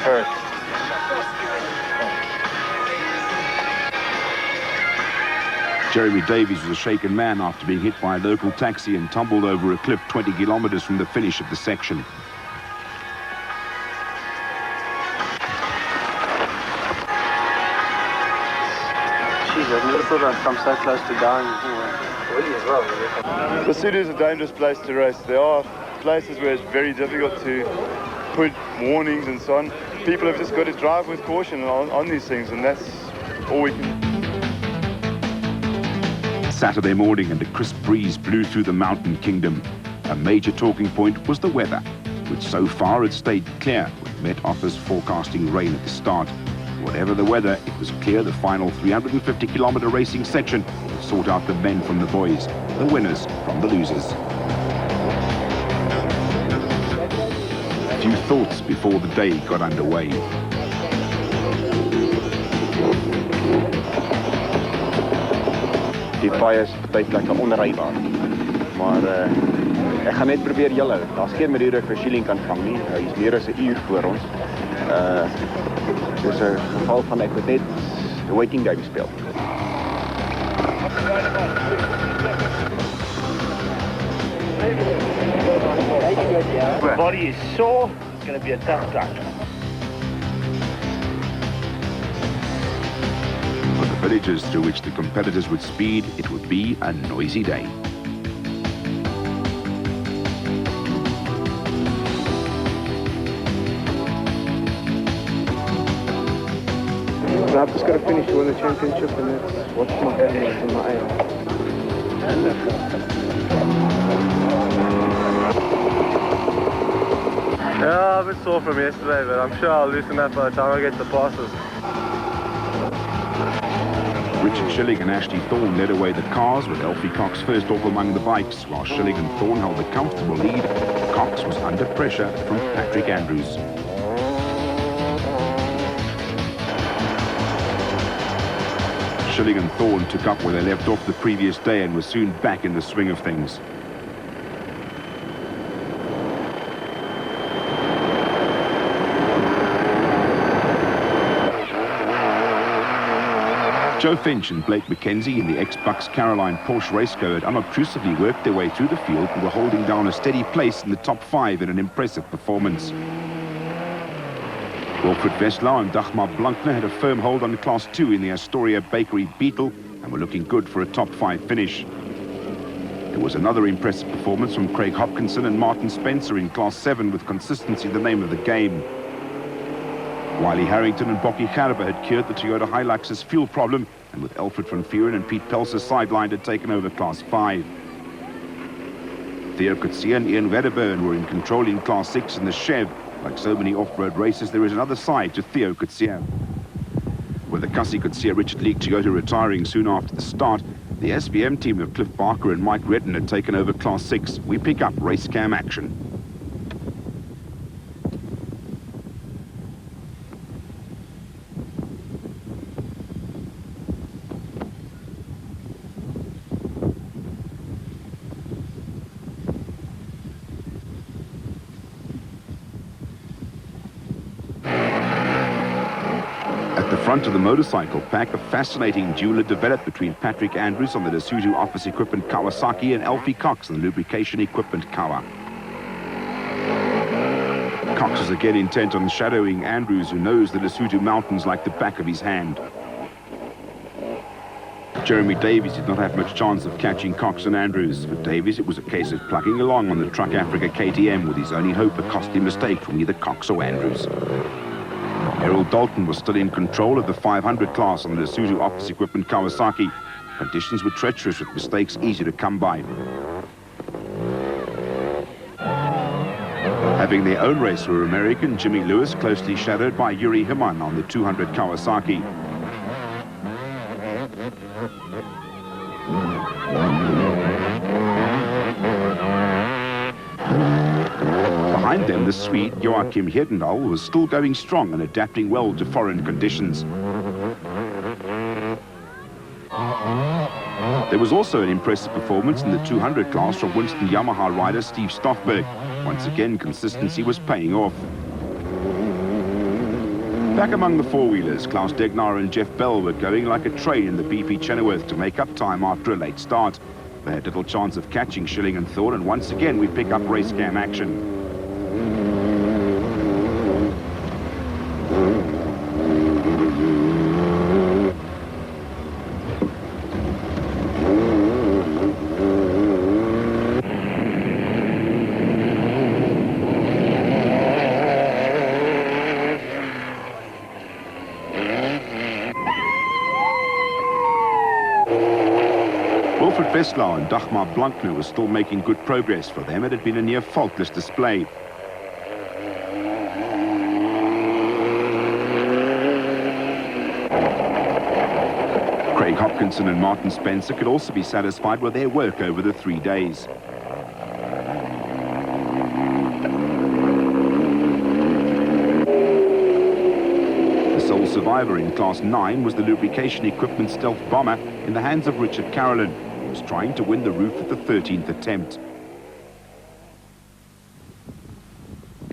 hurt. Jeremy Davies was a shaken man after being hit by a local taxi and tumbled over a cliff 20 kilometres from the finish of the section. Jeez, I've never thought I'd come so close to dying before. Lesotho is a dangerous place to race. There are places where it's very difficult to put warnings and so on. People have just got to drive with caution on these things, and that's all we can. Saturday morning and a crisp breeze blew through the mountain kingdom. A major talking point was the weather, which so far had stayed clear, with Met Office forecasting rain at the start. Whatever the weather, it was clear the final 350-kilometre racing section would sort out the men from the boys, the winners from the losers. A few thoughts before the day got underway. Die paai is baie plekke onrybaar. Maar ek gaan net probeer julle. Daar's geen manier ek vir Schilling kan vang nie. Hy is meer as 'n uur voor ons. Dis 'n geval van ek moet net the waiting game speel. The body is sore. It's going to be a tough track. For the villages through which the competitors would speed, it would be a noisy day. I've just got to finish to win the championship, and that's what's my aim and my aim. Yeah, I'm a bit sore from yesterday, but I'm sure I'll loosen up by the time I get the passes. Richard Schilling and Ashley Thorne led away the cars, with Elfie Cox first off among the bikes, while Schilling and Thorne held a comfortable lead. Cox was under pressure from Patrick Andrews. Schilling and Thorne took up where they left off the previous day and were soon back in the swing of things. Joe Finch and Blake McKenzie in the ex-Bucks Caroline Porsche Raceco had unobtrusively worked their way through the field and were holding down a steady place in the top 5 in an impressive performance. Wilfred Veslau and Dagmar Blankner had a firm hold on Class 2 in the Astoria Bakery Beetle and were looking good for a top 5 finish. There was another impressive performance from Craig Hopkinson and Martin Spencer in Class 7, with consistency the name of the game. Wiley Harrington and Bocky Gerber had cured the Toyota Hilux's fuel problem, and with Alfred van Vuren and Pete Pelser sidelined had taken over Class 5. Theo Coetzee and Ian Wedderburn were in control in Class 6 in the Chev. Like so many off-road races, there is another side to Theo Coetzee. With the Cassie Coetzee Richard League Toyota retiring soon after the start, the SBM team of Cliff Barker and Mike Redden had taken over Class 6. We pick up race cam action. Front of the motorcycle pack, a fascinating duel had developed between Patrick Andrews on the Lesotho Office Equipment Kawasaki and Alfie Cox on the Lubrication Equipment Kawa. Cox is again intent on shadowing Andrews, who knows the Lesotho mountains like the back of his hand. Jeremy Davies did not have much chance of catching Cox and Andrews. For Davies, it was a case of plugging along on the Truck Africa KTM, with his only hope a costly mistake from either Cox or Andrews. Errol Dalton was still in control of the 500 class on the Lesotho Office Equipment Kawasaki. Conditions were treacherous, with mistakes easy to come by. Having their own race were American Jimmy Lewis, closely shadowed by Yuri Himan on the 200 Kawasaki. Behind them, the Swede Joachim Hedendal was still going strong and adapting well to foreign conditions. There was also an impressive performance in the 200 class from Winston Yamaha rider Steve Stoffberg. Once again, consistency was paying off. Back among the four-wheelers, Klaus Degnar and Jeff Bell were going like a train in the BP Chenoweth to make up time after a late start. They had little chance of catching Schilling and Thorne, and once again we pick up race cam action. Wilfred Westlau and Dagmar Blankner were still making good progress. For them, it had been a near faultless display. Craig Hopkinson and Martin Spencer could also be satisfied with their work over the 3 days. Sole survivor in Class 9 was the lubrication equipment Stealth Bomber in the hands of Richard Carolyn, who was trying to win the roof at the 13th attempt.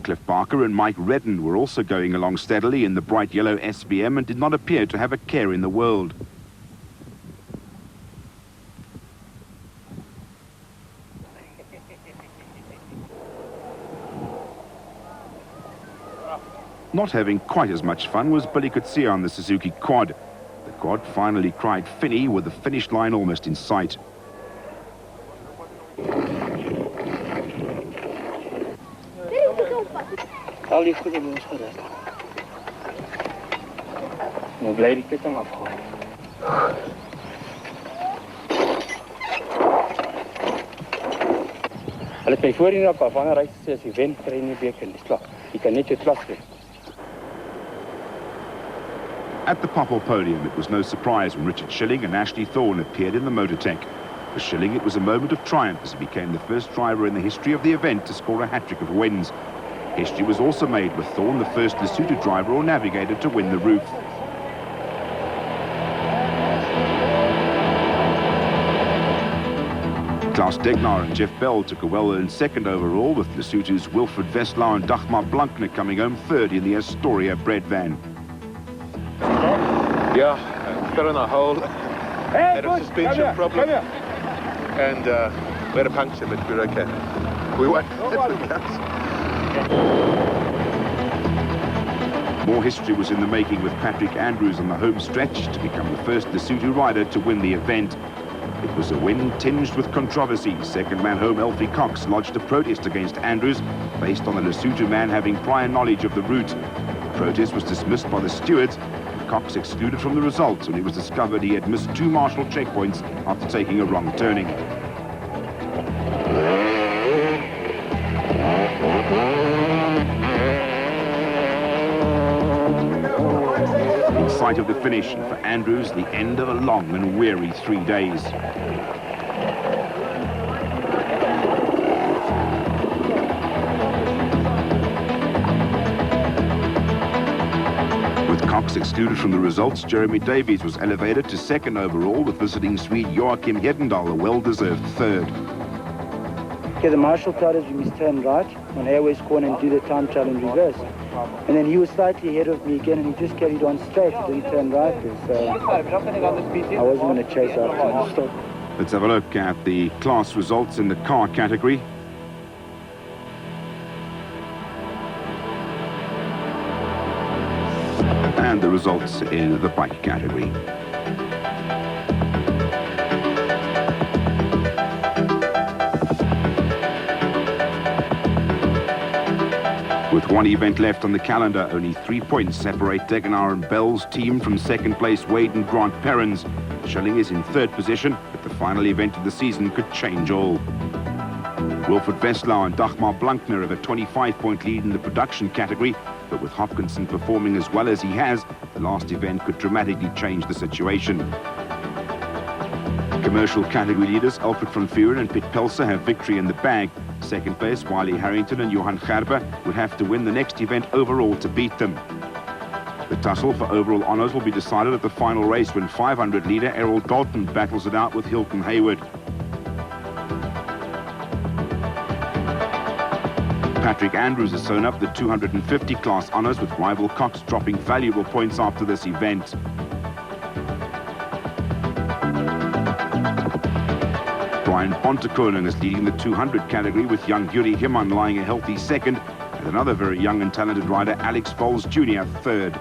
Cliff Barker and Mike Redden were also going along steadily in the bright yellow SBM and did not appear to have a care in the world. Not having quite as much fun was Billy Coetzee on the Suzuki Quad. The Quad finally cried Finny with the finish line almost in sight. Al die goede moes gerust. Nou bly die ketting afgehaal. Hulle het my voorheen op afhanger reis gesê as jy wen kry jy nie beker nie. Dis klaar. Jy kan net jou klas kry. At the Popple podium, it was no surprise when Richard Schilling and Ashley Thorne appeared in the Motortech. For Schilling, it was a moment of triumph as he became the first driver in the history of the event to score a hat-trick of wins. History was also made with Thorne the first Lesotho driver or navigator to win the roof. Klaus Degnar and Jeff Bell took a well-earned second overall, with Lesotho's Wilfred Westlau and Dagmar Blankner coming home third in the Astoria bread van. Yeah, fell in a hole, had a suspension problem, and we had a puncture, but we're okay. We won. More history was in the making with Patrick Andrews on the home stretch to become the first Lesotho rider to win the event. It was a win tinged with controversy. Second man home Elfie Cox lodged a protest against Andrews based on the Lesotho man having prior knowledge of the route. The protest was dismissed by the stewards. Cox excluded from the results when it was discovered he had missed 2 marshal checkpoints after taking a wrong turning. In sight of the finish, and for Andrews, the end of a long and weary 3 days. Cox excluded from the results, Jeremy Davies was elevated to second overall, with visiting Swede Joachim Hedendal a well-deserved third. Okay, the marshal told us we must turn right on Airways Corner and do the time trial in reverse. And then he was slightly ahead of me again, and he just carried on straight. He didn't turn right there, so I wasn't going to chase after him. Let's have a look at the class results in the car category. And the results in the bike category. With one event left on the calendar, only 3 points separate Degnar and Bell's team from second place Wade and Grant Perrins. Schilling is in third position, but the final event of the season could change all. Wilfred Westlau and Dagmar Blankner have a 25-point lead in the production category, but with Hopkinson performing as well as he has, the last event could dramatically change the situation. Commercial category leaders Alfred van Vuren and Piet Pelser have victory in the bag. Second place, Wiley Harrington and Johan Gerber would have to win the next event overall to beat them. The tussle for overall honours will be decided at the final race when 500 leader Errol Dalton battles it out with Hilton Hayward. Patrick Andrews has sewn up the 250 class honours, with rival Cox dropping valuable points after this event. Brian Pontekoning is leading the 200 category, with young Yuri Himan lying a healthy second, and another very young and talented rider, Alex Vols Jr., third.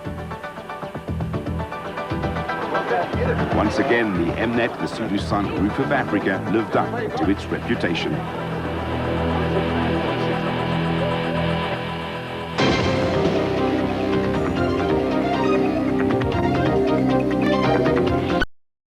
Once again, the MNet, the Zulu Sun Roof of Africa, lived up to its reputation.